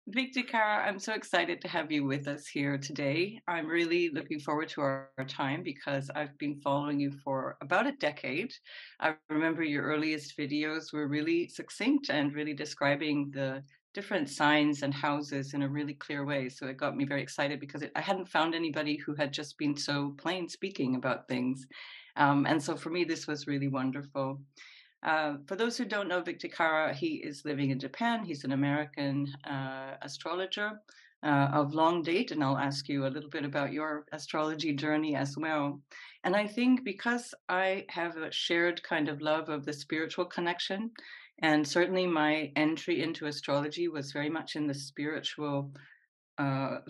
Vic DiCara, I'm so excited to have you with us here today. I'm really looking forward to our time because I've been following you for about a decade. I remember your earliest videos were really succinct and really describing the different signs and houses in a really clear way. So it got me very excited because I hadn't found anybody who had just been so plain speaking about things. And so for me, this was really wonderful. For those who don't know Vic DiCara, he is living in Japan. He's an American astrologer of long date, and I'll ask you a little bit about your astrology journey as well. And I think because I have a shared kind of love of the spiritual connection, and certainly my entry into astrology was very much in the spiritual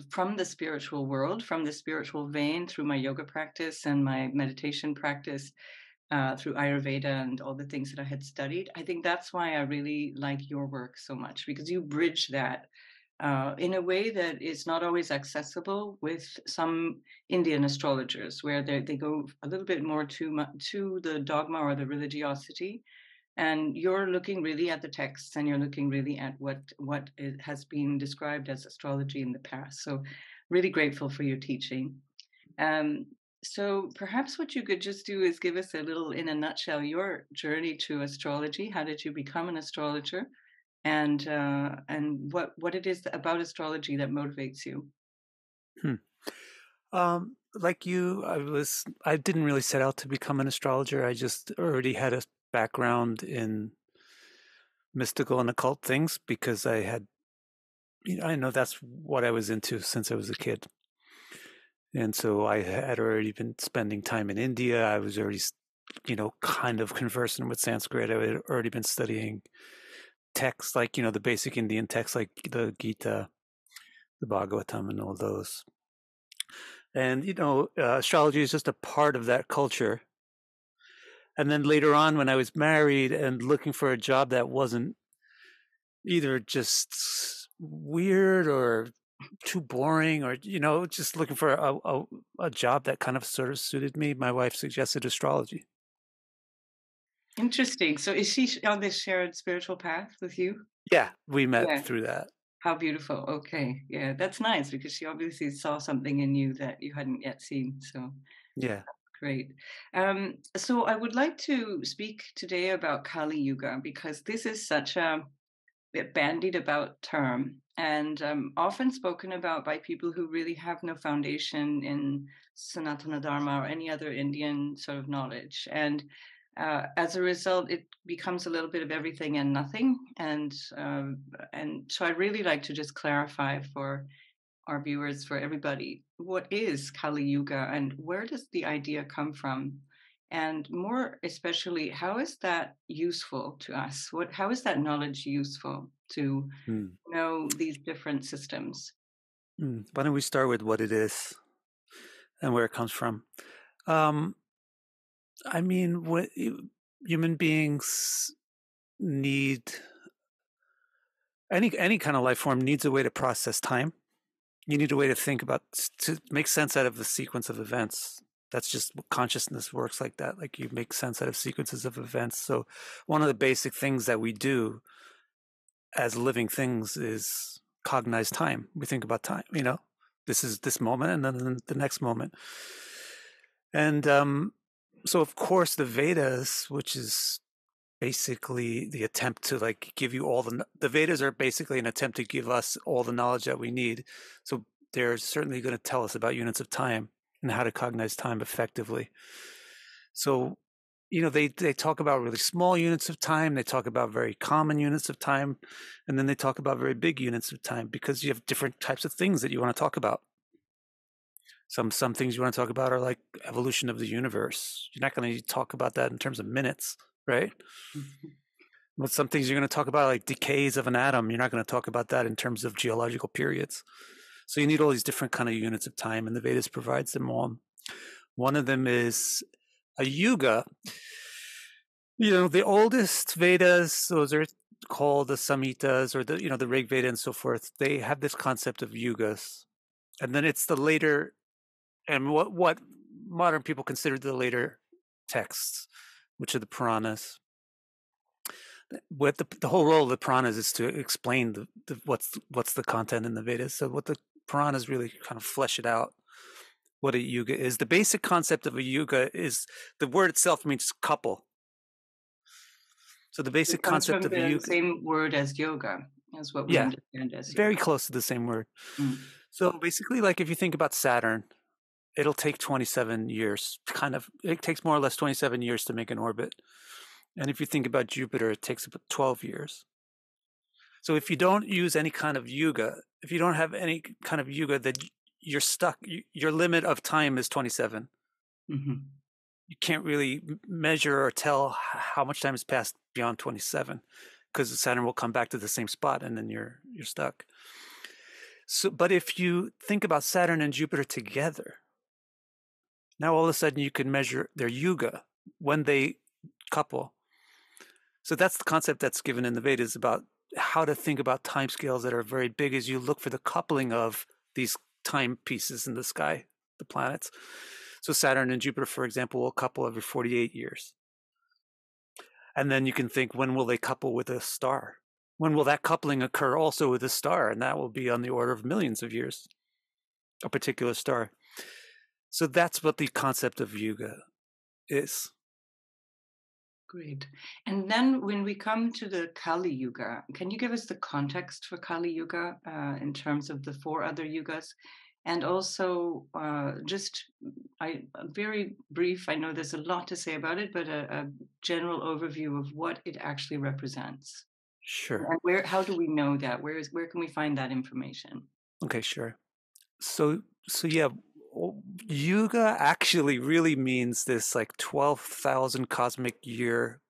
from the spiritual world, from the spiritual vein through my yoga practice and my meditation practice, through Ayurveda and all the things that I had studied. I think that's why I really like your work so much because you bridge that in a way that is not always accessible with some Indian astrologers, where they go a little bit more to the dogma or the religiosity, and you're looking really at the texts and you're looking really at what it has been described as astrology in the past. So, really grateful for your teaching. Um, so perhaps what you could just do is give us a little, in a nutshell, your journey to astrology. How did you become an astrologer, and what it is about astrology that motivates you? Hmm. Like you, I didn't really set out to become an astrologer. I just already had a background in mystical and occult things because I know that's what I was into since I was a kid. And so I had already been spending time in India. I was already, kind of conversant with Sanskrit. I had already been studying texts like, the basic Indian texts like the Gita, the Bhagavatam, and all those. And, astrology is just a part of that culture. And then later on, when I was married and looking for a job that wasn't either just weird or too boring or, just looking for a job that kind of sort of suited me, my wife suggested astrology. Interesting. So is she on this shared spiritual path with you? Yeah, we met Yeah. through that. How beautiful. Okay. Yeah, that's nice because she obviously saw something in you that you hadn't yet seen. So Yeah. great. So I would like to speak today about Kali Yuga because this is such a bandied about term and often spoken about by people who really have no foundation in Sanatana Dharma or any other Indian sort of knowledge. And as a result, it becomes a little bit of everything and nothing. And so I'd really like to just clarify for our viewers, for everybody, what is Kali Yuga and where does the idea come from? And more especially, how is that useful to us? How is that knowledge useful to Mm. know these different systems? Why don't we start with what it is and where it comes from? Um, I mean, human beings need any kind of life form needs a way to process time. You need a way to think about to make sense out of the sequence of events. That's just what consciousness works like that. Like you make sense out of sequences of events. So one of the basic things that we do as living things is cognize time. We think about time, this is this moment and then the next moment. And so of course the Vedas, which is basically the attempt to like give you all the Vedas are basically an attempt to give us all the knowledge that we need. So they're certainly going to tell us about units of time and how to cognize time effectively. So, they talk about really small units of time. They talk about very common units of time. And then they talk about very big units of time because you have different types of things that you want to talk about. Some things you want to talk about are like evolution of the universe. You're not going to talk about that in terms of minutes, right? Mhm. But some things you're going to talk about, like decays of an atom, you're not going to talk about that in terms of geological periods. So you need all these different kind of units of time, and the Vedas provides them all. One of them is a yuga. The oldest Vedas, those are called the Samhitas or the Rig Veda and so forth. They have this concept of yugas, and then it's the later and what modern people consider the later texts, which are the Puranas. What the whole role of the Puranas is to explain what's the content in the Vedas. So what the Puranas really kind of flesh it out, what a yuga is. The basic concept of a yuga is the word itself means couple. So the It basic comes concept from of a the yuga, same word as yoga, as what we yeah, understand as very yoga. close to the same word. Mm. So basically, like if you think about Saturn, it'll take 27 years, kind of, it takes more or less 27 years to make an orbit. And if you think about Jupiter, it takes about 12 years. So if you don't use any kind of yuga, if you don't have any kind of yuga, then you're stuck. Your limit of time is 27. Hmm. You can't really measure or tell how much time has passed beyond 27 because Saturn will come back to the same spot and then you're stuck. So, but if you think about Saturn and Jupiter together, now all of a sudden you can measure their yuga when they couple. So that's the concept that's given in the Vedas about how to think about timescales that are very big as you look for the coupling of these time pieces in the sky, the planets. So Saturn and Jupiter, for example, will couple every 48 years. And then you can think, when will they couple with a star? When will that coupling occur also with a star? And that will be on the order of millions of years, a particular star. So that's what the concept of yuga is. Great. And then when we come to the Kali Yuga, can you give us the context for Kali Yuga in terms of the four other yugas? And also, just very brief, I know there's a lot to say about it, but a general overview of what it actually represents. Sure. And how do we know that? Where can we find that information? Okay, sure. So yeah, yuga actually really means this like 12,000 cosmic year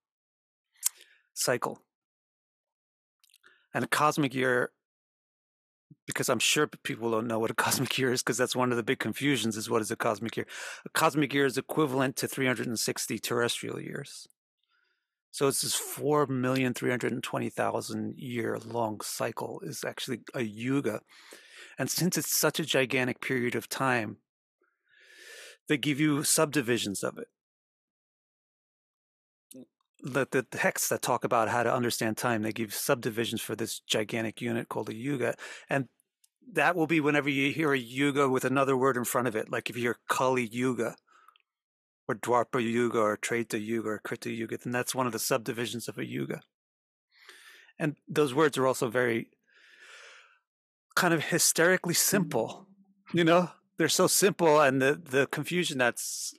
cycle. And a cosmic year, because I'm sure people don't know what a cosmic year is, because that's one of the big confusions, is what is a cosmic year? A cosmic year is equivalent to 360 terrestrial years. So it's this 4,320,000 year long cycle is actually a yuga. And since it's such a gigantic period of time, they give you subdivisions of it. The texts that talk about how to understand time, they give subdivisions for this gigantic unit called a yuga. And that will be whenever you hear a yuga with another word in front of it, like if you hear Kali Yuga or Dwapara Yuga or Treta Yuga or Krita Yuga, then that's one of the subdivisions of a yuga. And those words are also very kind of hysterically simple, you know? They're so simple, and the confusion that's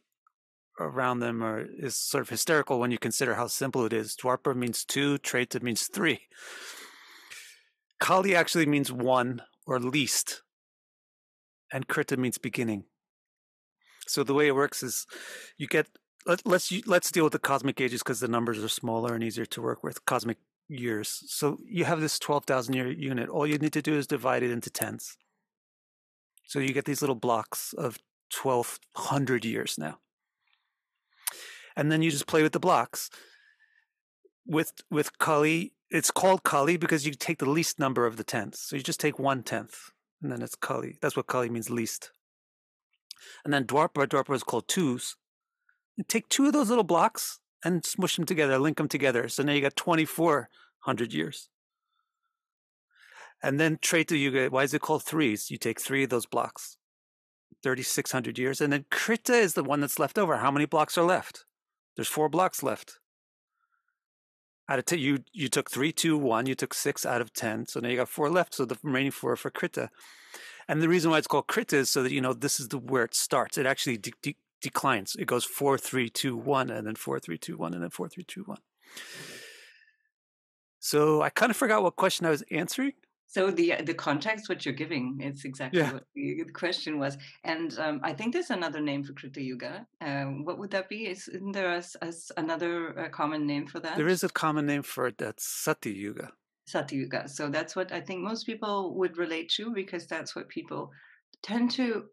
around them is sort of hysterical when you consider how simple it is. Dwapara means two, Treta means three. Kali actually means one or least, and Krita means beginning. So the way it works is you get, let's deal with the cosmic ages because the numbers are smaller and easier to work with, cosmic years. So you have this 12,000 year unit. All you need to do is divide it into tens. So you get these little blocks of 1,200 years now. And then you just play with the blocks. With Kali, it's called Kali because you take the least number of the tenths. So you just take 1/10, and then it's Kali. That's what Kali means, least. And then Dwapara is called twos. You take two of those little blocks and smush them together, link them together. So now you got 2,400 years. And then Treta Yuga, why is it called threes? You take three of those blocks, 3,600 years. And then Krita is the one that's left over. How many blocks are left? There's 4 blocks left. Out of you took 3, 2, 1. You took 6 out of 10. So now you got 4 left. So the remaining 4 are for Krita. And the reason why it's called Krita is so that, this is where it starts. It actually declines. It goes 4, 3, 2, 1, and then 4, 3, 2, 1, and then 4, 3, 2, 1. So I kind of forgot what question I was answering. So the context what you're giving, it's exactly Yeah. what the question was. And I think there's another name for Krita Yuga. What would that be? Isn't there another common name for that? There is a common name for it. That's Sati Yuga. Sati Yuga. So that's what I think most people would relate to, because that's what people tend to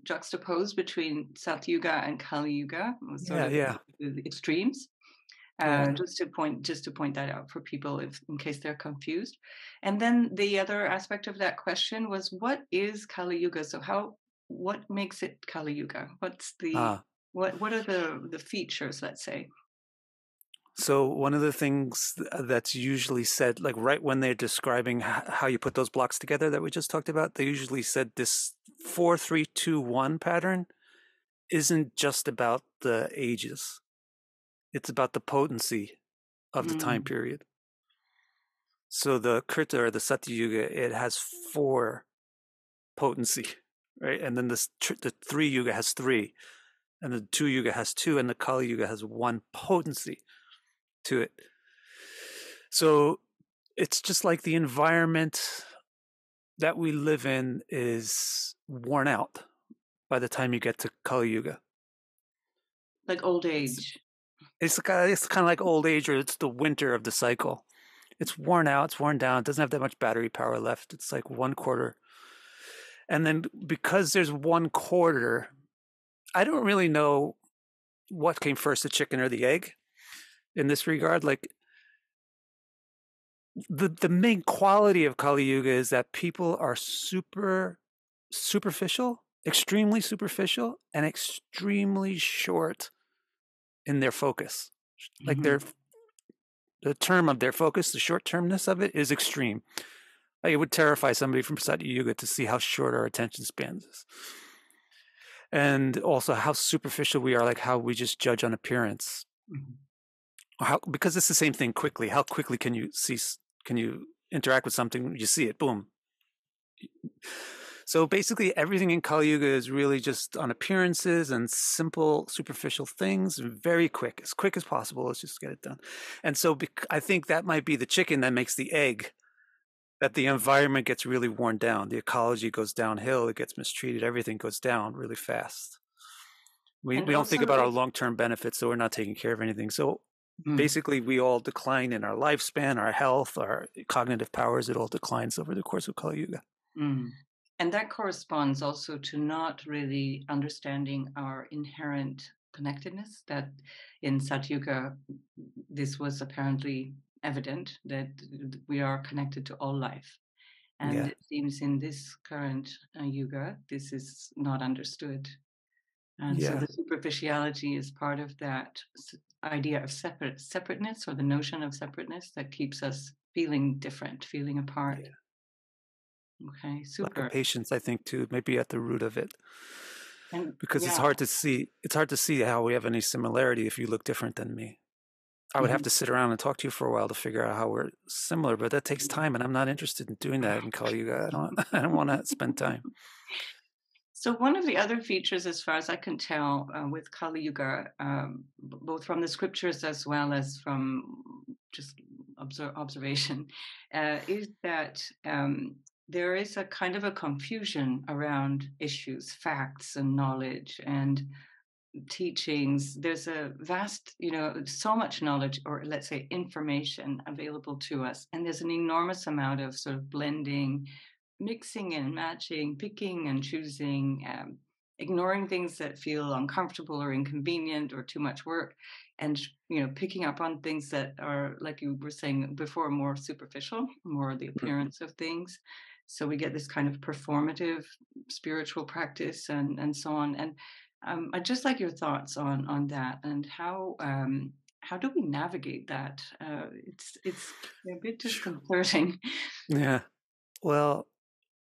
juxtapose between Sati Yuga and Kali Yuga, sort of Yeah. the extremes. Yeah. Just to point that out for people in case they're confused. And then the other aspect of that question was, what is Kali Yuga? So what makes it Kali Yuga? What's the Ah. what are the features, let's say? So one of the things that's usually said, like right when they're describing how you put those blocks together that we just talked about, they usually said this 4-3-2-1 pattern isn't just about the ages. It's about the potency of the time Mm. period. So the Krita or the Satya Yuga, it has 4 potency, right? And then the 3 Yuga has 3, and the 2 Yuga has 2, and the Kali Yuga has 1 potency to it. So it's just like the environment that we live in is worn out by the time you get to Kali Yuga. Like old It's, age. it's kind of like old age, or it's the winter of the cycle. It's worn out, it's worn down, it doesn't have that much battery power left. It's like 1/4. And then because there's 1/4, I don't really know what came first, the chicken or the egg in this regard. Like the main quality of Kali Yuga is that people are superficial, extremely superficial, and extremely short in their focus. Like Mhm. the term of their focus, the short termness of it is extreme. Like it would terrify somebody from Satya Yuga to see how short our attention spans is. And also how superficial we are, like how we just judge on appearance. Mhm. Because it's the same thing quickly. How quickly can you interact with something? You see it, boom. So basically everything in Kali Yuga is really just on appearances and simple superficial things, very quick as possible. Let's just get it done. And so I think that might be the chicken that makes the egg, that the environment gets really worn down. The ecology goes downhill, it gets mistreated, everything goes down really fast. We And don't think also about our it long-term benefits, so we're not taking care of anything. So mm, basically we all decline in our lifespan, our health, our cognitive powers. It all declines over the course of Kali Yuga. mm. And that corresponds also to not really understanding our inherent connectedness, that in Satyuga, this was apparently evident that we are connected to all life. And Yeah, it seems in this current yuga, this is not understood. And so yeah, the superficiality is part of that idea of separateness, or the notion of separateness, that keeps us feeling different, feeling apart. yeah. Okay, Lack of super. patience, I think, too, may be at the root of it, And because it's yeah, hard to see. It's hard to see how we have any similarity if you look different than me. I would have mhm. to sit around and talk to you for a while to figure out how we're similar, but that takes time, and I'm not interested in doing that in Kali Yuga. I don't. I don't want to spend time. So one of the other features, as far as I can tell, with Kali Yuga, both from the scriptures as well as from just observation, is that there is a kind of a confusion around issues, facts, and knowledge, and teachings. There's a vast, so much knowledge, or let's say information, available to us, and there's an enormous amount of sort of blending, mixing and matching, picking and choosing, ignoring things that feel uncomfortable or inconvenient or too much work, and picking up on things that are, like you were saying before, more superficial, more the appearance of things. So we get this kind of performative spiritual practice, and so on. And I'd just like your thoughts on that, and how do we navigate that? It's a bit disconcerting. Yeah. Well,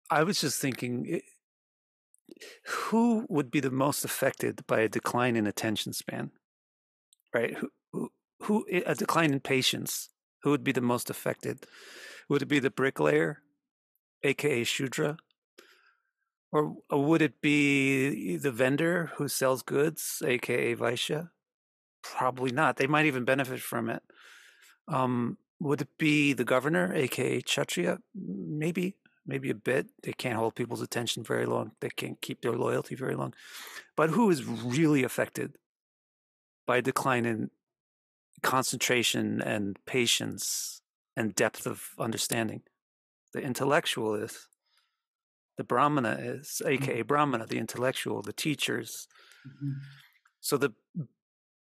I was just thinking, who would be the most affected by a decline in attention span, right? A decline in patience? Who would be the most affected? Would it be the bricklayer, aka Shudra, or would it be the vendor who sells goods, aka Vaishya? Probably not. They might even benefit from it. Would it be the governor, aka Kshatriya? Maybe a bit. They can't hold people's attention very long. They can't keep their loyalty very long. But who is really affected by a decline in concentration and patience and depth of understanding? The intellectual is. The Brahmana is, aka Brahmana, the intellectual, the teachers. Mhm. So the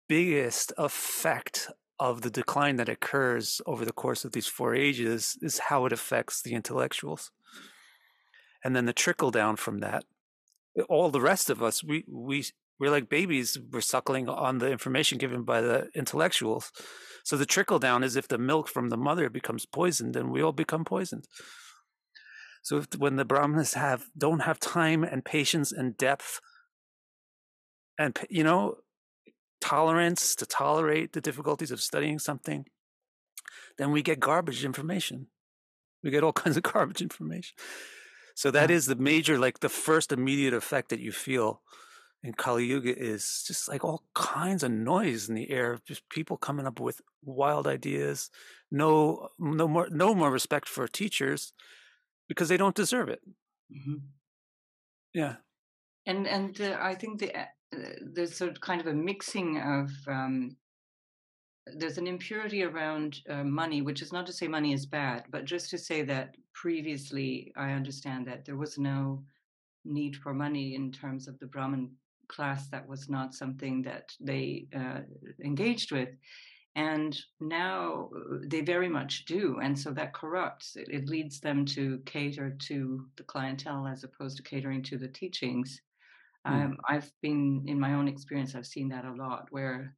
biggest effect of the decline that occurs over the course of these 4 ages is how it affects the intellectuals. And then the trickle down from that, all the rest of us, we We're like babies. We're suckling on the information given by the intellectuals. So the trickle down is if the milk from the mother becomes poisoned, then we all become poisoned. So when the Brahmanas don't have time and patience and depth and tolerance to tolerate the difficulties of studying something, then we get garbage information. We get all kinds of garbage information. So that is the major, like the first immediate effect that you feel in Kali Yuga is just like all kinds of noise in the air, just people coming up with wild ideas, no more respect for teachers because they don't deserve it. Mm-hmm. Yeah. And I think there's sort of kind of a mixing of there's an impurity around money, which is not to say money is bad, but just to say that previously I understand that there was no need for money in terms of the Brahmin class. That was not something that they engaged with. And now they very much do. And so that corrupts. It leads them to cater to the clientele as opposed to catering to the teachings. I've been, in my own experience, I've seen that a lot where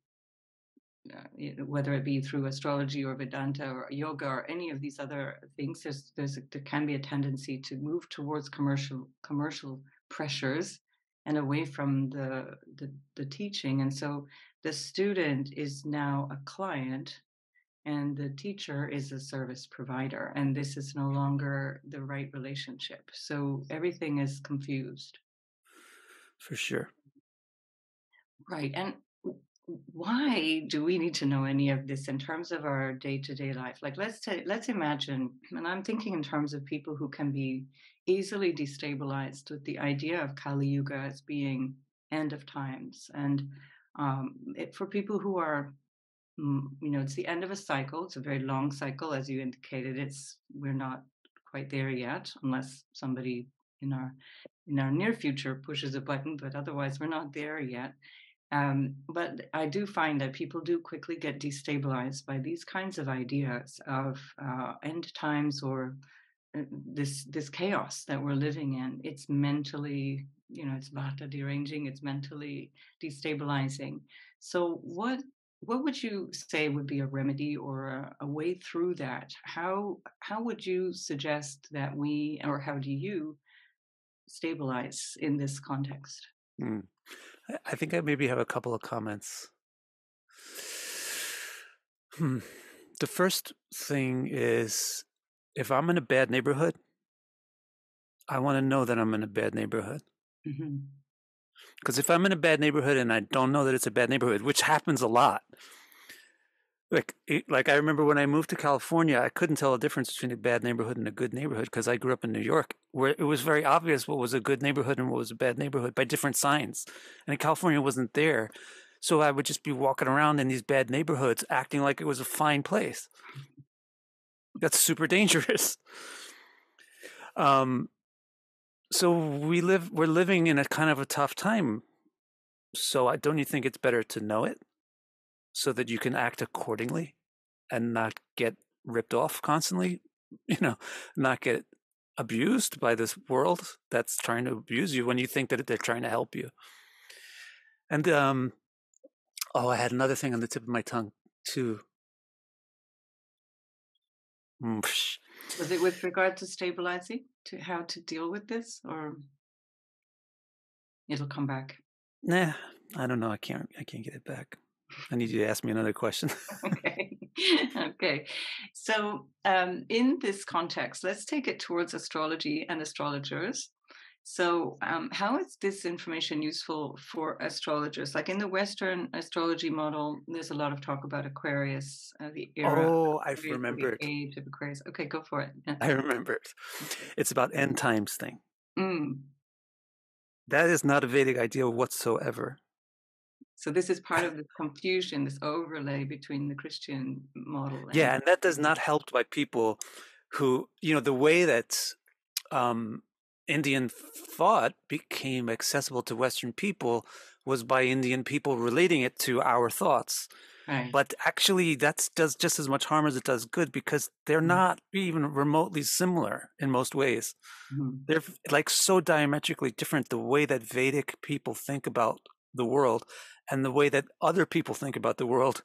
whether it be through astrology or Vedanta or yoga or any of these other things, there can be a tendency to move towards commercial pressures and away from the teaching. And so the student is now a client and the teacher is a service provider, and this is no longer the right relationship. So everything is confused. For sure. Right. And why do we need to know any of this in terms of our day-to-day life? Like let's imagine, and I'm thinking in terms of people who can be easily destabilized with the idea of Kali Yuga as being end of times. And for people who are it's the end of a cycle. It's a very long cycle, as you indicated. We're not quite there yet, unless somebody in our near future pushes a button, but otherwise we're not there yet. But I do find that people do quickly get destabilized by these kinds of ideas of end times or this chaos that we're living in. It's mentally, it's vata deranging. It's mentally destabilizing. So what would you say would be a remedy or a way through that? How would you suggest that or how do you stabilize in this context? Mm. I think I maybe have a couple of comments. The first thing is, if I'm in a bad neighborhood, I want to know that I'm in a bad neighborhood. Because if I'm in a bad neighborhood and I don't know that it's a bad neighborhood, which happens a lot, like I remember when I moved to California, I couldn't tell the difference between a bad neighborhood and a good neighborhood because I grew up in New York, where it was very obvious what was a good neighborhood and what was a bad neighborhood by different signs. And in California, it wasn't there. So I would just be walking around in these bad neighborhoods acting like it was a fine place. That's super dangerous. So we're living in a kind of a tough time. So don't you think it's better to know it so that you can act accordingly and not get ripped off constantly, not get abused by this world that's trying to abuse you when you think that they're trying to help you. And I had another thing on the tip of my tongue too. Was it with regard to stabilizing, to how to deal with this, or it'll come back? Nah, I don't know. I can't get it back. I need you to ask me another question. Okay. Okay. So in this context, let's take it towards astrology and astrologers. So how is this information useful for astrologers? Like in the Western astrology model, there's a lot of talk about Aquarius, the era Oh, of I've Aquarius, or the remembered. age of Aquarius. Okay, go for it. Yeah. I remembered. It's about end times thing. Mm. That is not a Vedic idea whatsoever. So this is part of the confusion, this overlay between the Christian model Yeah, and and that does not help by people who, the way that Indian thought became accessible to Western people was by Indian people relating it to our thoughts. right. But actually, that does just as much harm as it does good because they're not even remotely similar in most ways. They're like so diametrically different. The way that Vedic people think about the world and the way that other people think about the world,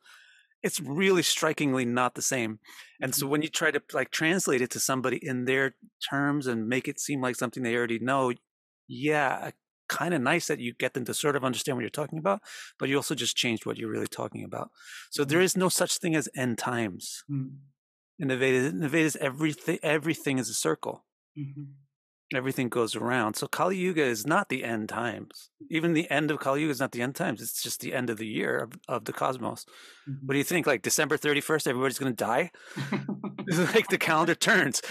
it's really strikingly not the same. And so Mhm. when you try to like translate it to somebody in their terms and make it seem like something they already know, yeah, kind of nice that you get them to sort of understand what you're talking about, but you also just changed what you're really talking about. So there Right. is no such thing as end times. Mm. In the Vedas, everything is a circle. Mhm. Everything goes around. So Kali Yuga is not the end times. Even the end of Kali Yuga is not the end times. It's just the end of the year of the cosmos. What do Mhm. you think? Like December 31st, everybody's going to die? It's like the calendar turns.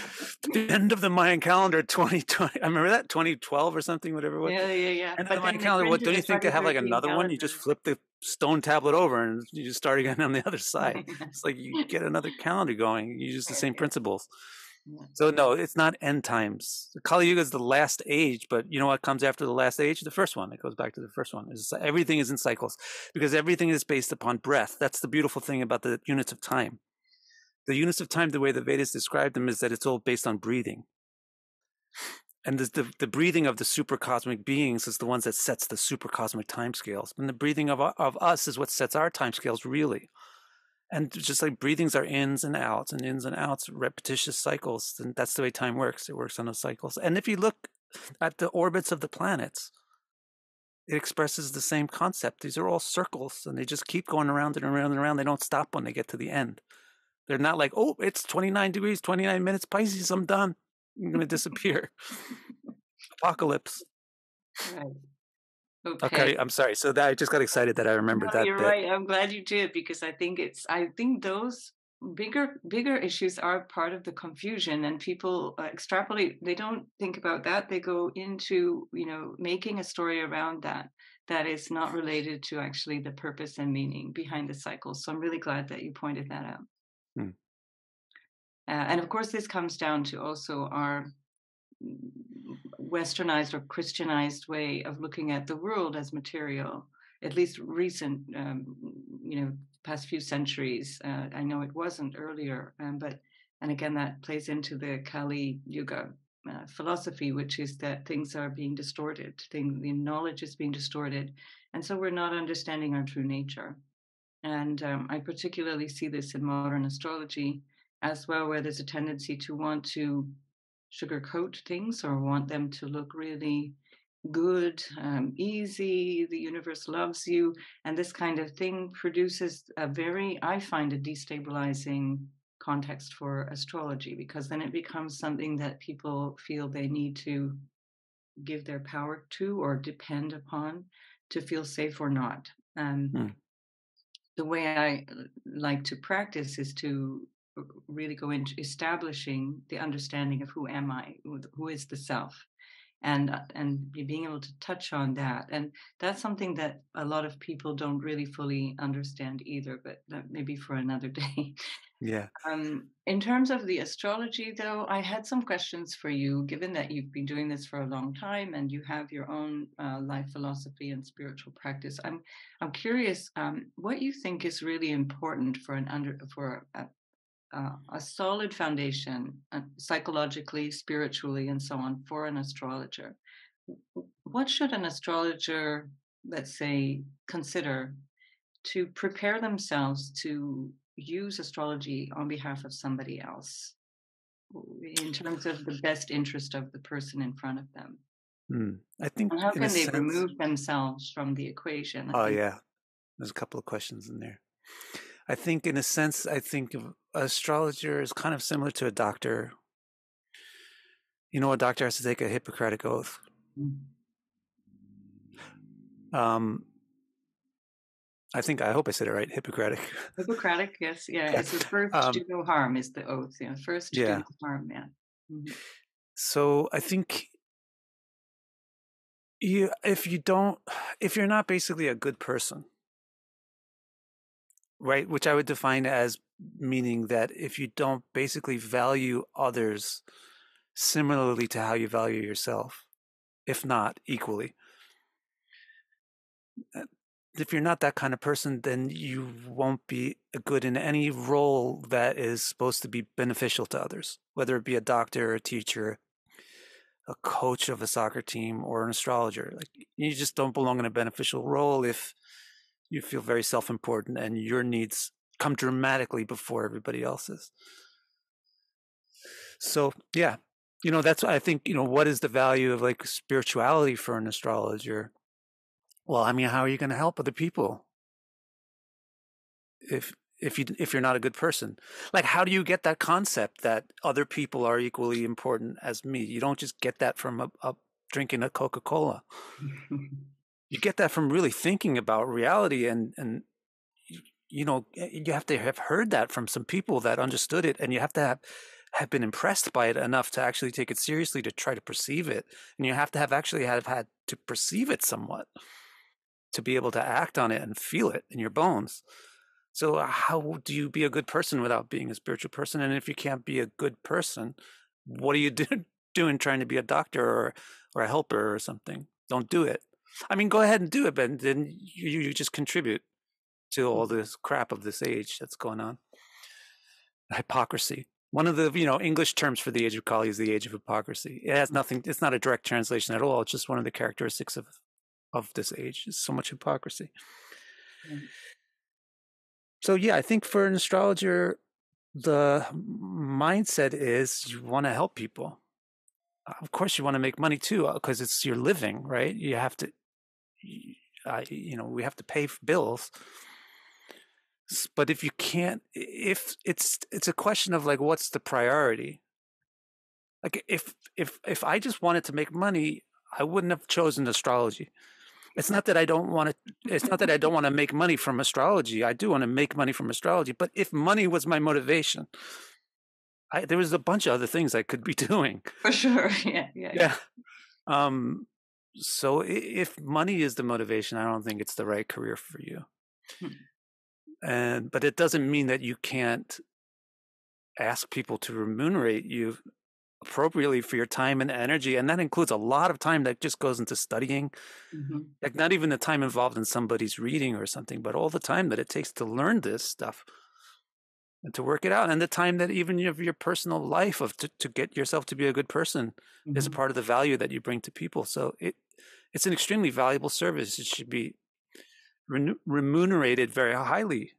The end of the Mayan calendar, 2020. I remember that 2012 or something, whatever it was. Yeah, yeah, yeah. End of the But Mayan then they calendar. What printed don't a you think they have like 2013 another one? You just calendar. flip the stone tablet over and you just start again on the other side. It's like you get another calendar going. You use the Right, same yeah, principles. yeah. So no, it's not end times. Kali Yuga is the last age, but you know what comes after the last age? The first one. It goes back to the first one. Everything is in cycles because everything is based upon breath. That's the beautiful thing about the units of time. The units of time, the way the Vedas describe them, is that it's all based on breathing. And the breathing of the supercosmic beings is the ones that sets the supercosmic timescales. And the breathing of us is what sets our timescales really. And just like breathings are ins and outs, repetitious cycles, and that's the way time works. It works on those cycles. And if you look at the orbits of the planets, it expresses the same concept. These are all circles, and they just keep going around and around and around. They don't stop when they get to the end. They're not like, oh, it's 29 degrees, 29 minutes, Pisces, I'm done. I'm going to disappear. Apocalypse. Right. Okay. Okay, I'm sorry. So that I just got excited that I No, remembered that you're bit. right. I'm glad you did because I think those bigger issues are part of the confusion and people extrapolate. They don't think about that. They go into, making a story around that is not related to actually the purpose and meaning behind the cycle. So I'm really glad that you pointed that out. Hmm. And of course, this comes down to also our westernized or Christianized way of looking at the world as material, at least recent, past few centuries. I know it wasn't earlier, and again, that plays into the Kali Yuga philosophy, which is that things are being distorted, the knowledge is being distorted, and so we're not understanding our true nature. And I particularly see this in modern astrology as well, where there's a tendency to want to sugarcoat things or want them to look really good, easy, the universe loves you. And this kind of thing produces I find a destabilizing context for astrology because then it becomes something that people feel they need to give their power to or depend upon to feel safe or not. Hmm. The way I like to practice is to really go into establishing the understanding of who am I, who is the self, and being able to touch on that. And that's something that a lot of people don't really fully understand either. But that maybe for another day. Yeah. In terms of the astrology, though, I had some questions for you, given that you've been doing this for a long time and you have your own life philosophy and spiritual practice. I'm curious what you think is really important for a solid foundation, psychologically, spiritually, and so on, for an astrologer. What should an astrologer, let's say, consider to prepare themselves to use astrology on behalf of somebody else in terms of the best interest of the person in front of them? Hmm. I think And how in a can they sense, remove themselves from the equation? I oh think. yeah, there's a couple of questions in there. I think in a sense, I think of astrologer is kind of similar to a doctor. You know, a doctor has to take a Hippocratic oath. Mm. Um, I hope I said it right, Hippocratic. Hippocratic, yes, yeah. Yeah. It's the first Um, do no harm is the oath. Yeah, first do yeah. no harm. Yeah. Mhm. So I think you, if you don't, if you're not basically a good person, right, which I would define as meaning that if you don't basically value others similarly to how you value yourself, if not equally, if you're not that kind of person, then you won't be good in any role that is supposed to be beneficial to others, whether it be a doctor, a teacher, a coach of a soccer team or an astrologer. Like you just don't belong in a beneficial role if you feel very self-important and your needs come dramatically before everybody else's. So yeah, that's why I think, what is the value of like spirituality for an astrologer? Well, I mean, how are you going to help other people if you're not a good person? Like, how do you get that concept that other people are equally important as me? You don't just get that from a drinking a Coca-Cola. You get that from really thinking about reality, and you have to have heard that from some people that understood it, and you have to have been impressed by it enough to actually take it seriously, to try to perceive it, and you have to have actually have had to perceive it somewhat to be able to act on it and feel it in your bones. So how do you be a good person without being a spiritual person? And if you can't be a good person, what are you doing trying to be a doctor or a helper or something? Don't do it. I mean, go ahead and do it, but then you just contribute to all this crap of this age that's going on. Hypocrisy. One of the English terms for the age of Kali is the age of hypocrisy. It has nothing. It's not a direct translation at all. It's just one of the characteristics of this age. Is so much hypocrisy. So yeah, I think for an astrologer, the mindset is you want to help people. Of course, you want to make money too, because it's your living, right? You have to, we have to pay for bills. But if you can't, if it's a question of like, what's the priority? Like if I just wanted to make money, I wouldn't have chosen astrology. It's not that I don't want to. It's not that I don't want to make money from astrology. I do want to make money from astrology. But if money was my motivation, there was a bunch of other things I could be doing. For sure, yeah. So if money is the motivation, I don't think it's the right career for you. But it doesn't mean that you can't ask people to remunerate you appropriately for your time and energy, and that includes a lot of time that just goes into studying. Like not even the time involved in somebody's reading or something, but all the time that it takes to learn this stuff and to work it out, and the time that even of your personal life to get yourself to be a good person is a part of the value that you bring to people. So it's an extremely valuable service. It should be remunerated very highly,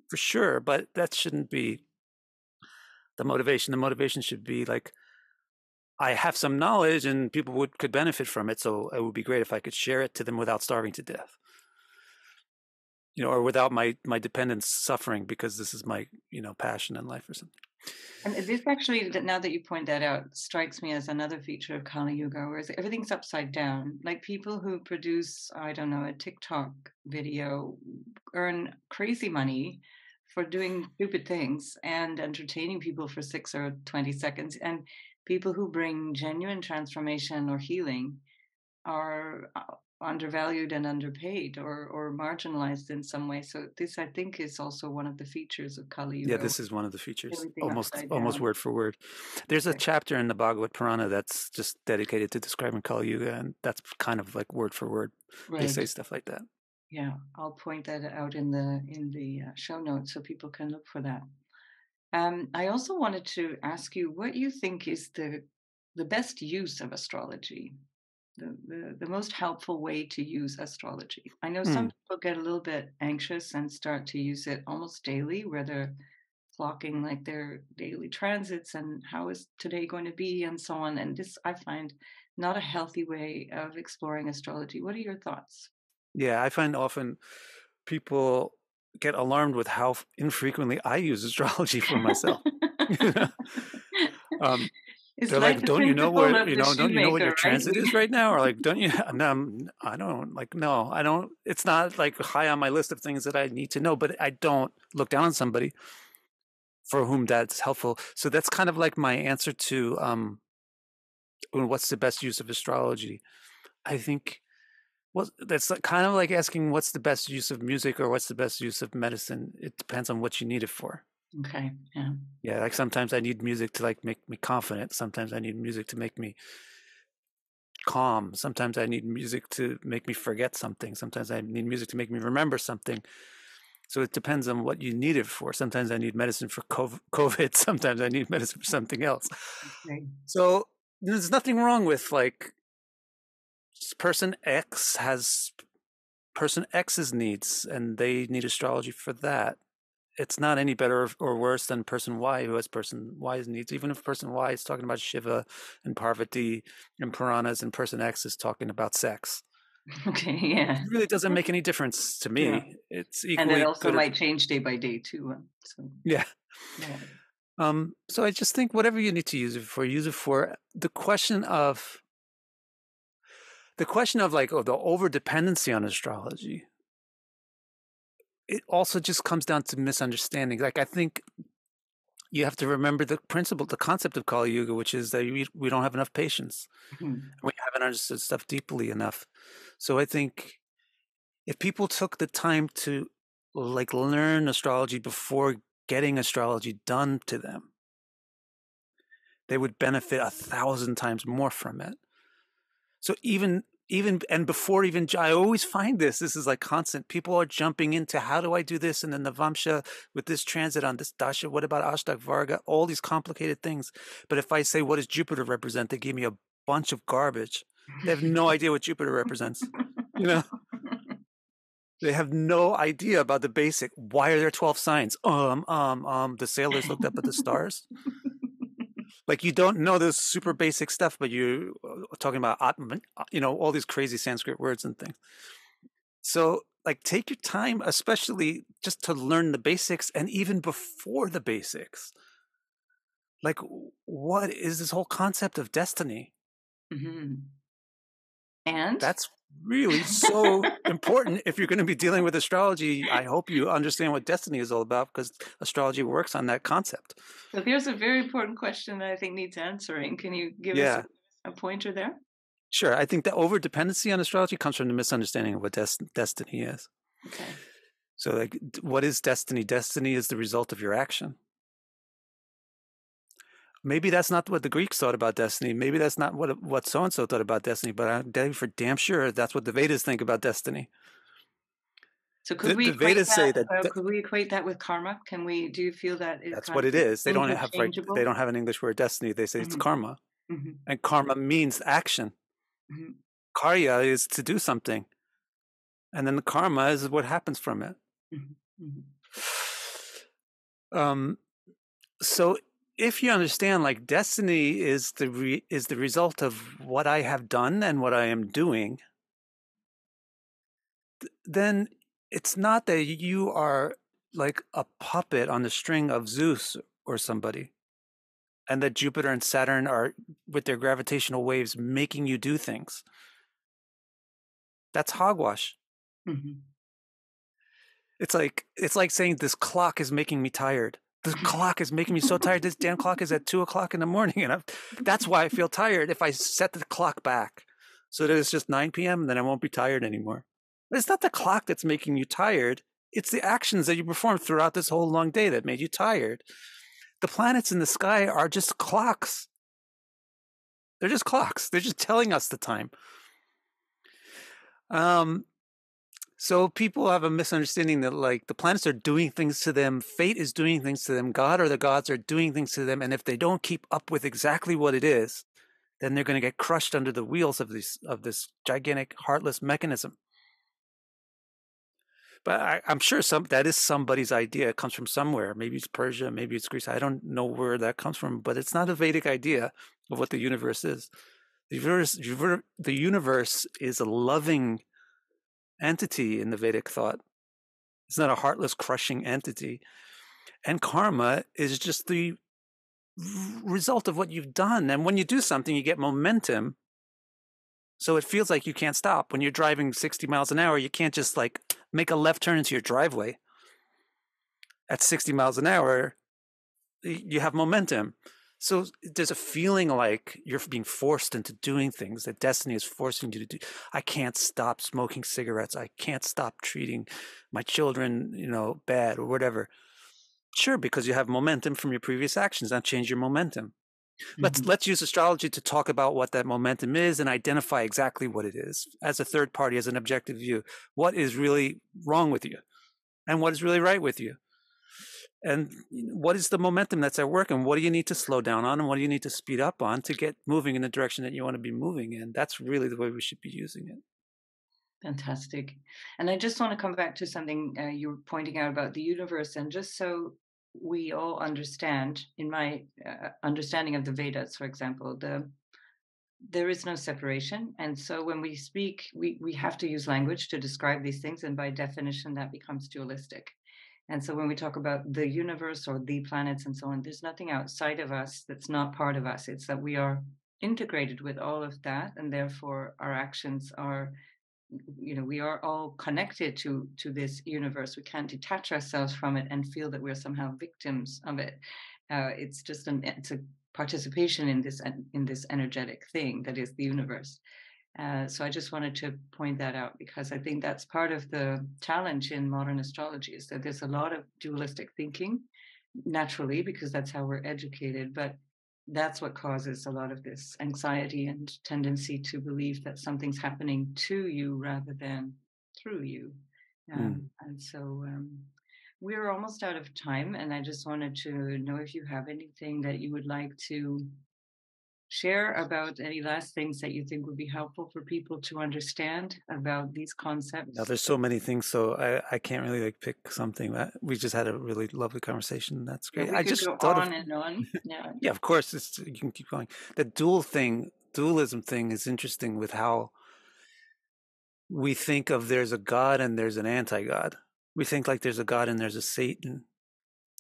for sure, but that shouldn't be the motivation. The motivation should be like, I have some knowledge and people could benefit from it, so it would be great if I could share it to them without starving to death. Or without my dependents suffering because this is my, passion in life or something. And this actually, now that you point that out, strikes me as another feature of Kali Yuga, whereas everything's upside down. Like people who produce, I don't know, a TikTok video earn crazy money for doing stupid things and entertaining people for 6 or 20 seconds. And people who bring genuine transformation or healing are undervalued and underpaid or marginalized in some way. So this, I think, is also one of the features of Kali Yuga. Yeah, this is one of the features, Everything almost word for word. There's a chapter in the Bhagavad Purana that's just dedicated to describing Kali Yuga, and that's kind of like word for word. Right. They say stuff like that. Yeah, I'll point that out in the show notes so people can look for that. I also wanted to ask you what you think is the best use of astrology, the most helpful way to use astrology. I know some people get a little bit anxious and start to use it almost daily, where they're clocking like their daily transits and how is today going to be and so on. And this, I find, not a healthy way of exploring astrology. What are your thoughts? Yeah, I find often people get alarmed with how infrequently I use astrology for myself. They're like, don't you know where your transit is right now? Or like, don't you? No, I don't. Like, no, I don't. It's not like high on my list of things that I need to know, but I don't look down on somebody for whom that's helpful. So that's kind of like my answer to what's the best use of astrology. I think, well, that's kind of like asking what's the best use of music or what's the best use of medicine. It depends on what you need it for. Okay. Yeah. Yeah. Like sometimes I need music to like make me confident. Sometimes I need music to make me calm. Sometimes I need music to make me forget something. Sometimes I need music to make me remember something. So it depends on what you need it for. Sometimes I need medicine for COVID. Sometimes I need medicine for something else. Okay. So there's nothing wrong with like person X has person X's needs, and they need astrology for that. It's not any better or worse than person Y who has person Y's needs. Even if person Y is talking about Shiva and Parvati and Puranas, and person X is talking about sex. Okay, It yeah. really doesn't make any difference to Yeah. me. It's And it equally also good. might change day by day too. So Yeah. yeah. So I just think whatever you need to use it for, use it for. The question of like, the over dependency on astrology, it also just comes down to misunderstanding. Like, I think you have to remember the concept of Kali Yuga, which is that we don't have enough patience. Mhm. We haven't understood stuff deeply enough. So I think if people took the time to like learn astrology before getting astrology done to them, they would benefit 1,000 times more from it. So even and before even I always find this is like constant. People are jumping into how do I do this in the Navamsha with this transit on this dasha? What about Ashtak Varga? All these complicated things. But if I say what does Jupiter represent, they give me a bunch of garbage. They have no idea what Jupiter represents. You know, they have no idea about the basic. Why are there 12 signs? The sailors looked up at the stars. Like, you don't know this super basic stuff, but you talking about Atman, all these crazy Sanskrit words and things. So like, take your time, especially just to learn the basics, and even before the basics. Like, what is this whole concept of destiny? Mhm. And That's really so important. If you're going to be dealing with astrology, I hope you understand what destiny is all about, because astrology works on that concept. so here's a very important question that I think needs answering. Can you give us Yeah, a pointer there? sure. I think the over dependency on astrology comes from the misunderstanding of what destiny is. Okay. So like, what is destiny? Destiny is the result of your action. Maybe that's not what the Greeks thought about destiny. Maybe that's not what so-and-so thought about destiny, but I'm telling you for damn sure that's what the Vedas think about destiny. So could we The equate Vedas say that, that could we equate that with karma? Do you feel that is that's kind what of it is. They interchangeable? don't have an English word destiny. They say it's Mhm, karma. mhm, And karma means action. mhm, Karya is to do something. And then the karma is what happens from it. mhm, mhm, Um, so if you understand, like, destiny is the result of what I have done and what I am doing, then it's not that you are like a puppet on the string of Zeus or somebody, and that Jupiter and Saturn are with their gravitational waves making you do things. That's hogwash. mhm. It's like saying this clock is making me tired. The clock is making me so tired. This damn clock is at 2 o'clock in the morning, and that's why I feel tired. If I set the clock back so that it's just 9 p.m., then I won't be tired anymore. But it's not the clock that's making you tired. It's the actions that you performed throughout this whole long day that made you tired. The planets in the sky are just clocks. They're just clocks. They're just telling us the time. So people have a misunderstanding that like the planets are doing things to them, fate is doing things to them, God or the gods are doing things to them, and if they don't keep up with exactly what it is, then they're going to get crushed under the wheels of this gigantic heartless mechanism. But I'm sure that is somebody's idea. It comes from somewhere. Maybe it's Persia, maybe it's Greece. I don't know where that comes from, but it's not a Vedic idea of what the universe is. The universe is a loving entity in the Vedic thought. It's not a heartless, crushing entity. And karma is just the result of what you've done. And when you do something, you get momentum. So it feels like you can't stop. When you're driving 60 miles an hour, you can't just like make a left turn into your driveway. At 60 miles an hour, you have momentum. So there's a feeling like you're being forced into doing things that destiny is forcing you to do. I can't stop smoking cigarettes. I can't stop treating my children, bad or whatever. Sure, because you have momentum from your previous actions. Now change your momentum. Mhm. Let's use astrology to talk about what that momentum is and identify exactly what it is as a third party, as an objective view. What is really wrong with you, and what is really right with you? And what is the momentum that's at work, and what do you need to slow down on, and what do you need to speed up on to get moving in the direction that you want to be moving in? That's really the way we should be using it. Fantastic. And I just want to come back to something you were pointing out about the universe. And just so we all understand, in my understanding of the Vedas, for example, there is no separation. And so when we speak, we have to use language to describe these things. And by definition, that becomes dualistic. And so when we talk about the universe or the planets and so on, there's nothing outside of us that's not part of us. It's that we are integrated with all of that. And therefore, our actions are, we are all connected to this universe. We can't detach ourselves from it and feel that we're somehow victims of it. It's a participation in this energetic thing that is the universe. So I just wanted to point that out, because I think that's part of the challenge in modern astrology, is that there's a lot of dualistic thinking naturally, because that's how we're educated. But that's what causes a lot of this anxiety and tendency to believe that something's happening to you rather than through you. And so we're almost out of time, and I just wanted to know if you have anything that you would like to share about, any last things that you think would be helpful for people to understand about these Now, concepts. there's so many things, so I can't really like pick something. That we just had a really lovely conversation. That's Yeah, great. we I could just go thought of, on and on. Yeah. yeah, of course, you can keep going. The dualism thing is interesting with how we think of there's a God and there's an anti-God. We think like there's a God and there's a Satan.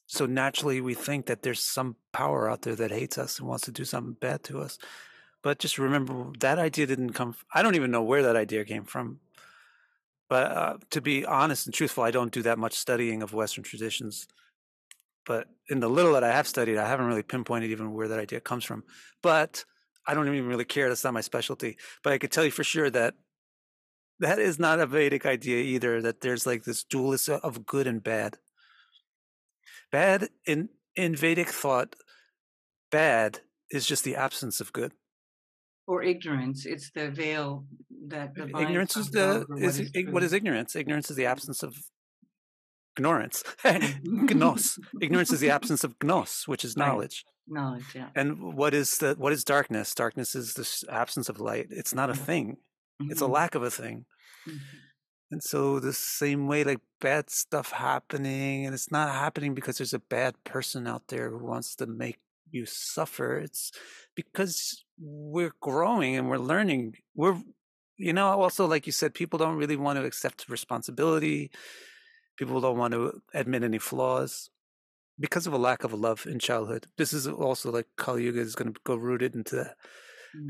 So naturally we think that there's some power out there that hates us and wants to do something bad to us. But just remember, that idea didn't come, I don't even know where that idea came from. But to be honest and truthful, I don't do that much studying of Western traditions. But in the little that I have studied, I haven't really pinpointed even where that idea comes from. But I don't even really care. That's not my specialty. But I could tell you for sure that that is not a Vedic idea either, that there's like this dualism of good and bad. Bad in Vedic thought, bad is just the absence of good. Or ignorance. It's the veil that the mind Ignorance is covers over what is what true. is ignorance? Ignorance is the absence of ignorance. Mhm. Gnos. Ignorance is the absence of gnos, which is Right. knowledge. Knowledge, yeah. And what is darkness? Darkness is the absence of light. It's not a Mhm. thing. It's a Mhm. lack of a thing. Mhm. And so the same way, like bad stuff happening, and it's not happening because there's a bad person out there who wants to make you suffer. It's because we're growing and we're learning. Also, like you said, people don't really want to accept responsibility. People don't want to admit any flaws because of a lack of love in childhood. This is also like Kali Yuga is going to go rooted into the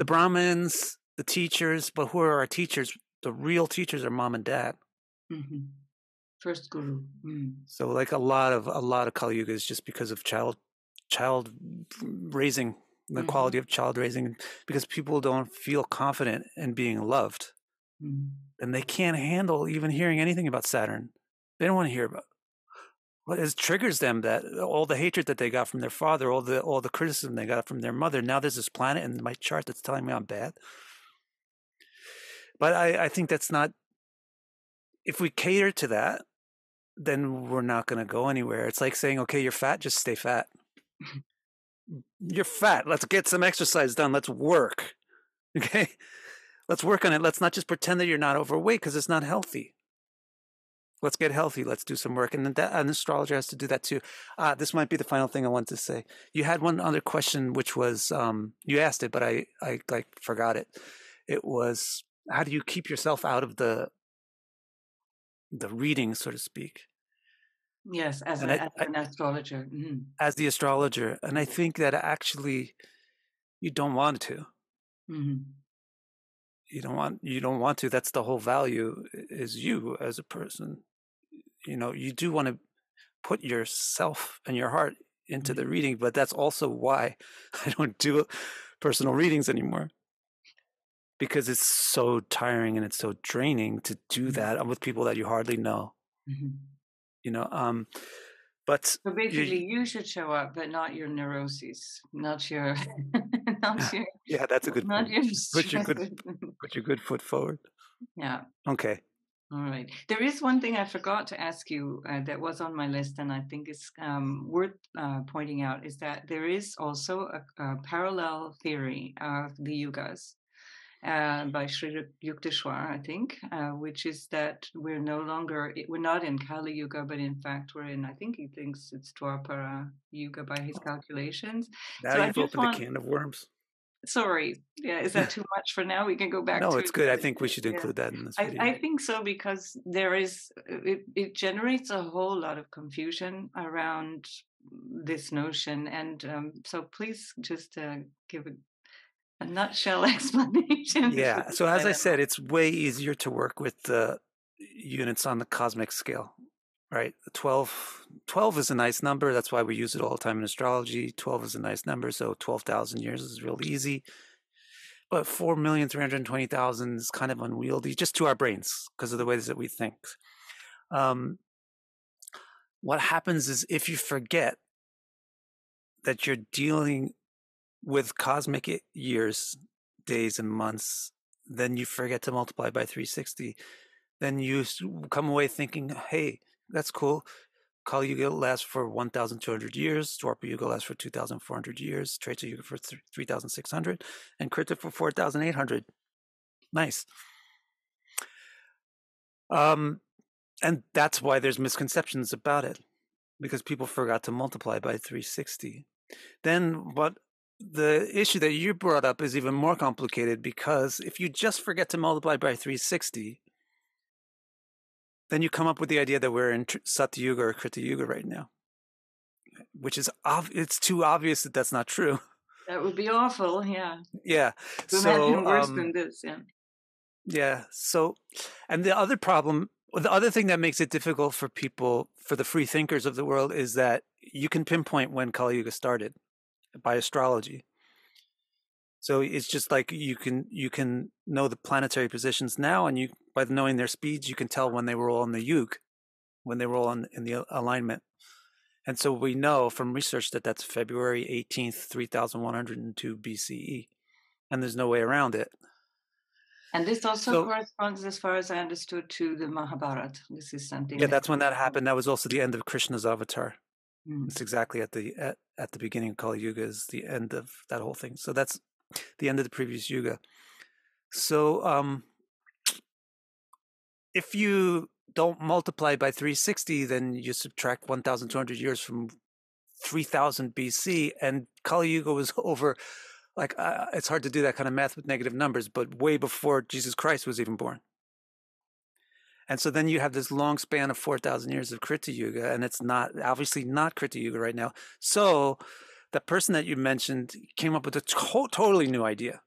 Mhm. Brahmins, the teachers. But who are our teachers? The real teachers are mom and dad. Mhm. First guru. So like a lot of Kali Yuga is just because of child raising, the Mhm. quality of child raising, because people don't feel confident in being loved, Mhm. and they can't handle even hearing anything about Saturn. They don't want to hear about what it triggers them, that all the hatred that they got from their father, all the criticism they got from their mother. Now there's this planet in my chart that's telling me I'm bad. But I think that's not, if we cater to that, then we're not going to go anywhere. It's like saying, okay, you're fat, just stay fat. You're fat. Let's get some exercise done. Let's work. Okay. Let's work on it. Let's not just pretend that you're not overweight, because it's not healthy. Let's get healthy. Let's do some work. And an astrologer has to do that too. This might be the final thing I want to say. You had one other question, which was, you asked it, but I like forgot it. It was, how do you keep yourself out of the reading, so to speak? Yes, And as an astrologer. Mhm. as the astrologer, and I think that actually you don't want to. Mhm. You don't want to. That's the whole value, is you as a person. You do want to put yourself and your heart into the Mhm. reading, but that's also why I don't do personal readings anymore, because it's so tiring and it's so draining to do Mhm. that with people that you hardly know. Mhm. You know, but So you, basically, you should show up, but not your neuroses, not your, not your, yeah, that's a good not point. your Put your stress. good put your good foot forward. Yeah. Okay. All right. There is one thing I forgot to ask you that was on my list, and I think is worth pointing out is that there is also a parallel theory of the yugas by Sri Yukteswar, I think, which is that we're no longer, we're not in Kali Yuga, but in fact we're in, I think he thinks it's Dwapara Yuga by his calculations. Now So I you've just opened a want, can of worms. sorry, yeah, is that too much for now? We can go back No, to it's it. good. I think we should Yeah. include that in this I video. think so because there is it generates a whole lot of confusion around this notion, and so please just give a nutshell explanation for Yeah. this So as I dilemma. said, it's way easier to work with the units on the cosmic scale, right? 12 is a nice number. That's why we use it all the time in astrology. 12 is a nice number. So 12,000 years is real easy. But 4,320,000 is kind of unwieldy just to our brains because of the ways that we think. Um, what happens is if you forget that you're dealing with cosmic years, days, and months, then you forget to multiply by 360. Then you come away thinking, hey, that's cool. Kali Yuga lasts for 1,200 years, Dwapara Yuga lasts for 2,400 years, Treta Yuga for 3,600, and Krita for 4,800. Nice. And that's why there's misconceptions about it, because people forgot to multiply by 360. Then what the issue that you brought up is even more complicated, because if you just forget to multiply by 360, then you come up with the idea that we're in Satya Yuga or Krita Yuga right now, which is it's too obvious that that's not true. That would be awful. Yeah. Yeah. Imagine worse than this. Yeah. Yeah. So, and the other problem, the other thing that makes it difficult for people, for the free thinkers of the world, is that you can pinpoint when Kali Yuga started by astrology. So it's just like you can know the planetary positions now, and you by knowing their speeds, you can tell when they were all in the Yuga, when they were all in the alignment. And so we know from research that that's February 18th, 3102 BCE, and there's no way around it. And this also So corresponds, as far as I understood, to the Mahabharata. This is something yeah, that. that's when that happened. That was also the end of Krishna's avatar. Mm. It's exactly at the beginning of Kali Yuga is the end of that whole thing. So that's the end of the previous Yuga. So if you don't multiply by 360, then you subtract 1,200 years from 3,000 BC, and Kali Yuga was over. Like it's hard to do that kind of math with negative numbers, but way before Jesus Christ was even born. And so then you have this long span of 4,000 years of Krita Yuga, and it's not obviously not Krita Yuga right now. So the person that you mentioned came up with a totally new idea.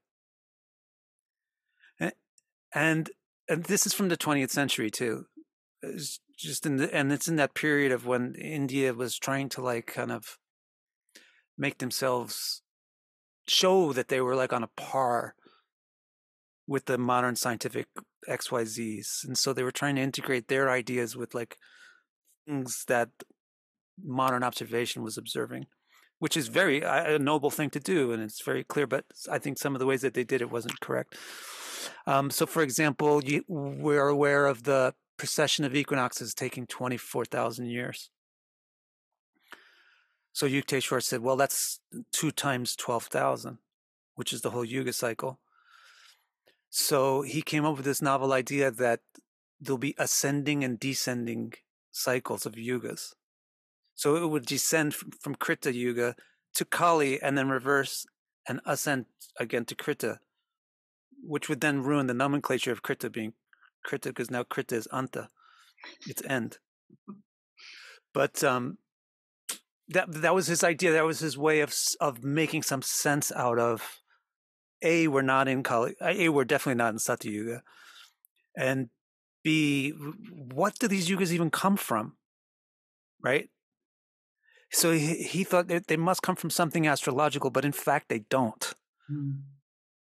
And this is from the 20th century too. It's just and it's in that period of when India was trying to like kind of make themselves show that they were like on a par with the modern scientific XYZs. And so they were trying to integrate their ideas with like things that modern observation was observing, which is very a noble thing to do. And it's very clear, but I think some of the ways that they did it wasn't correct. So for example, we're aware of the precession of equinoxes taking 24,000 years. So Yukteswar said, well, that's 2 times 12,000, which is the whole Yuga cycle. So he came up with this novel idea that there'll be ascending and descending cycles of yugas. So it would descend from Krita Yuga to Kali and then reverse and ascend again to Krita, which would then ruin the nomenclature of Krita being Krita, because now Krita is Anta, its end. But that was his idea. That was his way of making some sense out of A, we're not in Kali. A, we're definitely not in Satya Yuga. And B, what do these yugas even come from? Right? So he thought that they must come from something astrological, but in fact they don't. Mm.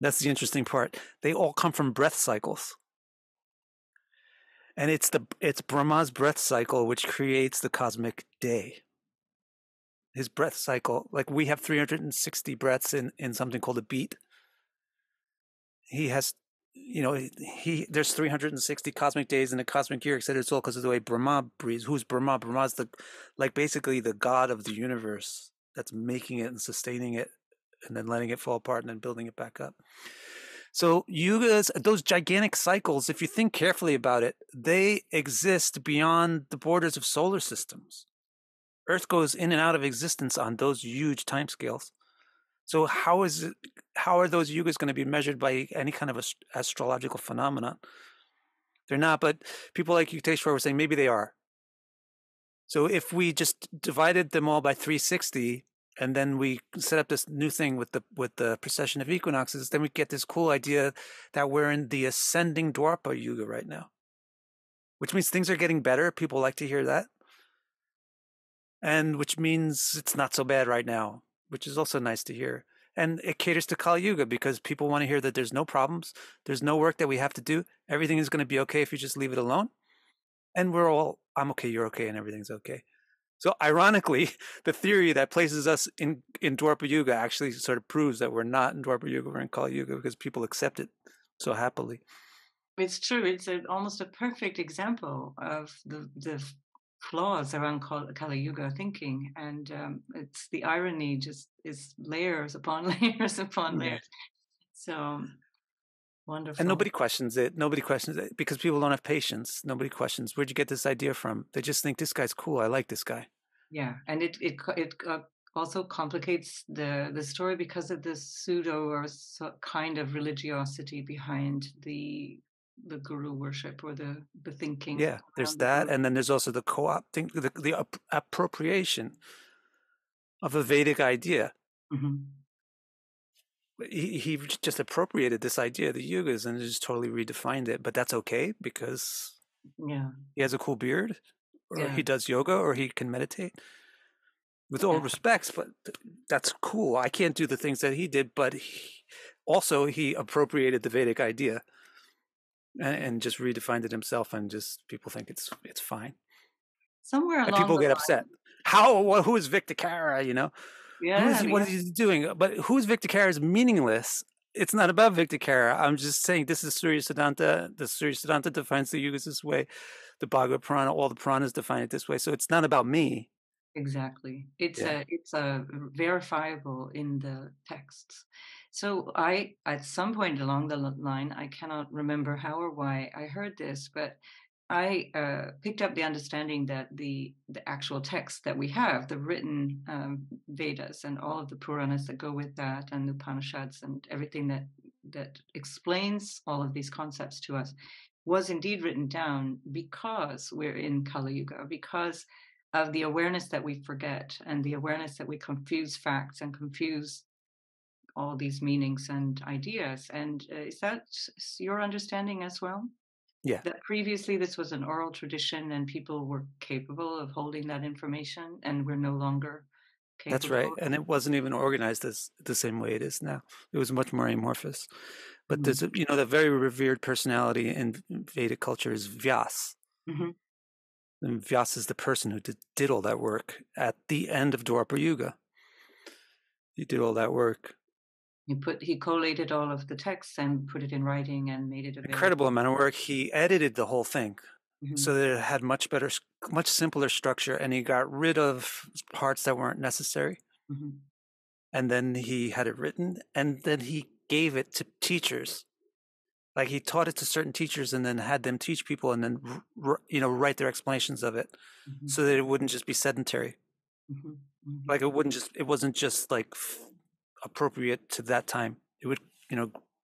That's the interesting part. They all come from breath cycles. And it's Brahma's breath cycle which creates the cosmic day. His breath cycle, like we have 360 breaths in something called a beat. He has there's 360 cosmic days in a cosmic year, etc. It's all because of the way Brahma breathes. Who's Brahma? Brahma's basically the god of the universe that's making it and sustaining it and then letting it fall apart and then building it back up. So yugas, those gigantic cycles, if you think carefully about it, they exist beyond the borders of solar systems. Earth goes in and out of existence on those huge timescales. So how are those yugas going to be measured by any kind of astrological phenomenon? They're not, but people like Yukteswar were saying maybe they are. So if we just divided them all by 360, and then we set up this new thing with the precession of equinoxes, then we get this cool idea that we're in the ascending Dwapara Yuga right now, which means things are getting better. People like to hear that. And which means it's not so bad right now, which is also nice to hear. And it caters to Kali Yuga because people want to hear that there's no problems, there's no work that we have to do. Everything is going to be okay if you just leave it alone. And we're all, I'm okay, you're okay, and everything's okay. So ironically, the theory that places us in Dwapara Yuga actually sort of proves that we're not in Dwapara Yuga, we're in Kali Yuga because people accept it so happily. It's true. It's almost a perfect example of the flaws around Kali Yuga thinking, and it's the irony just is layers upon layers upon layers. So wonderful. And nobody questions it. Nobody questions it because people don't have patience. Nobody questions, where'd you get this idea from? They just think this guy's cool. I like this guy. Yeah, and it also complicates the story because of the pseudo or kind of religiosity behind the guru worship or the thinking. Yeah, there's that, and then there's also the co-op thing, the appropriation of a Vedic idea. Mm-hmm. He just appropriated this idea of the yugas and just totally redefined it. But that's okay because he has a cool beard, or he does yoga, or he can meditate. With all respects, but that's cool. I can't do the things that he did, but he appropriated the Vedic idea and just redefined it himself, and just people think it's fine. Somewhere along and people get upset. Who is Vic DiCara? What is he doing? But who's Vic DiCara is meaningless. It's not about Vic DiCara. I'm just saying this is Surya Siddhanta. The Surya Siddhanta defines the yugas this way. The Bhagavad Purana, all the Puranas define it this way. So it's not about me. Exactly. It's verifiable in the texts. So I, at some point along the line, I cannot remember how or why I heard this, but I picked up the understanding that the actual text that we have, the written Vedas and all of the Puranas that go with that, and the Upanishads and everything that explains all of these concepts to us, was indeed written down because we're in Kali Yuga, because of the awareness that we forget and the awareness that we confuse facts and confuse all these meanings and ideas. And is that your understanding as well? Yeah. That previously this was an oral tradition and people were capable of holding that information, and we're no longer capable. That's right. And it wasn't even organized as the same way it is now. It was much more amorphous. But there's the very revered personality in Vedic culture is Vyas. Mm-hmm. And Vyas is the person who did all that work at the end of Dwapara Yuga. He did all that work. He collated all of the texts and put it in writing and made it available. Incredible amount of work. He edited the whole thing so that it had much simpler structure, and he got rid of parts that weren't necessary. Mm-hmm. And then he had it written, and then he gave it to teachers. Like he taught it to certain teachers and then had them teach people and then, write their explanations of it so that it wouldn't just be sedentary. Mm-hmm. Mm-hmm. Like it wasn't just like appropriate to that time. It would,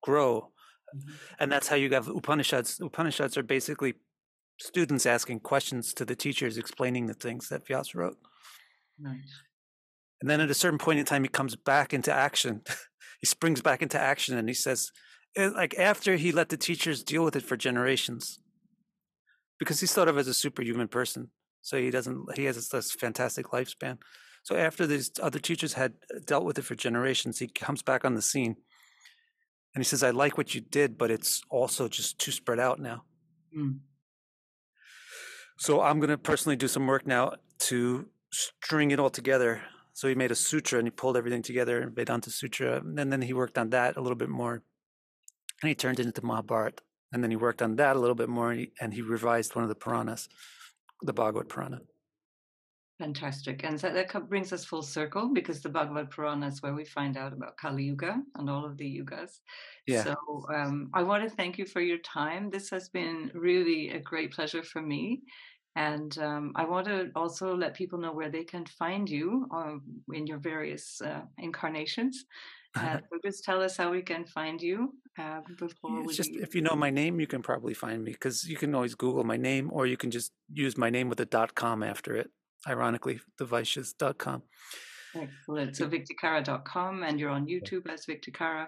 grow. Mm-hmm. And that's how you have Upanishads. Upanishads are basically students asking questions to the teachers, explaining the things that Vyas wrote. Nice. And then at a certain point in time, he comes back into action. He springs back into action and he says, like after he let the teachers deal with it for generations, because he's thought of as a superhuman person. So he has this fantastic lifespan. So after these other teachers had dealt with it for generations, he comes back on the scene and he says, I like what you did, but it's also just too spread out now. Mm. So I'm going to personally do some work now to string it all together. So he made a sutra and he pulled everything together in Vedanta Sutra. And then he worked on that a little bit more. and he turned it into Mahabharata. And then he worked on that a little bit more, and he revised one of the Puranas, the Bhagavad Purana. Fantastic. And so that brings us full circle, because the Bhagavad Purana is where we find out about Kali Yuga and all of the yugas. Yeah. So I want to thank you for your time. This has been really a great pleasure for me. And I want to also let people know where they can find you in your various incarnations. So just tell us how we can find you before It's just, we. if you know my name, you can probably find me, because you can always Google my name, or you can just use my name with a .com after it. Ironically, devices.com. Excellent. So vicdicara.com, and you're on YouTube as Vic DiCara.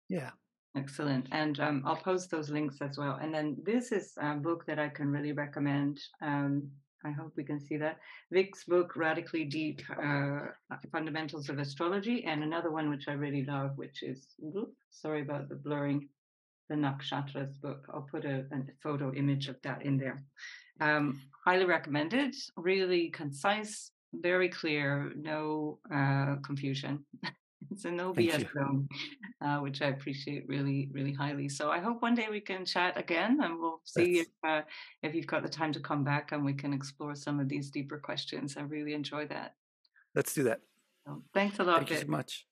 Yeah. Excellent. And I'll post those links as well. And then this is a book that I can really recommend. I hope we can see that. Vic's book, Radically Deep Fundamentals of Astrology, and another one which I really love, which is, sorry about the blurring, the Nakshatras book. I'll put a photo image of that in there. Highly recommended, really concise, very clear, no confusion. It's a no Thank BS you. zone, which I appreciate really, really highly. So I hope one day we can chat again, and we'll see if you've got the time to come back and we can explore some of these deeper questions. I really enjoy that. Let's do that. So thanks a lot, Thank you so Vic. much.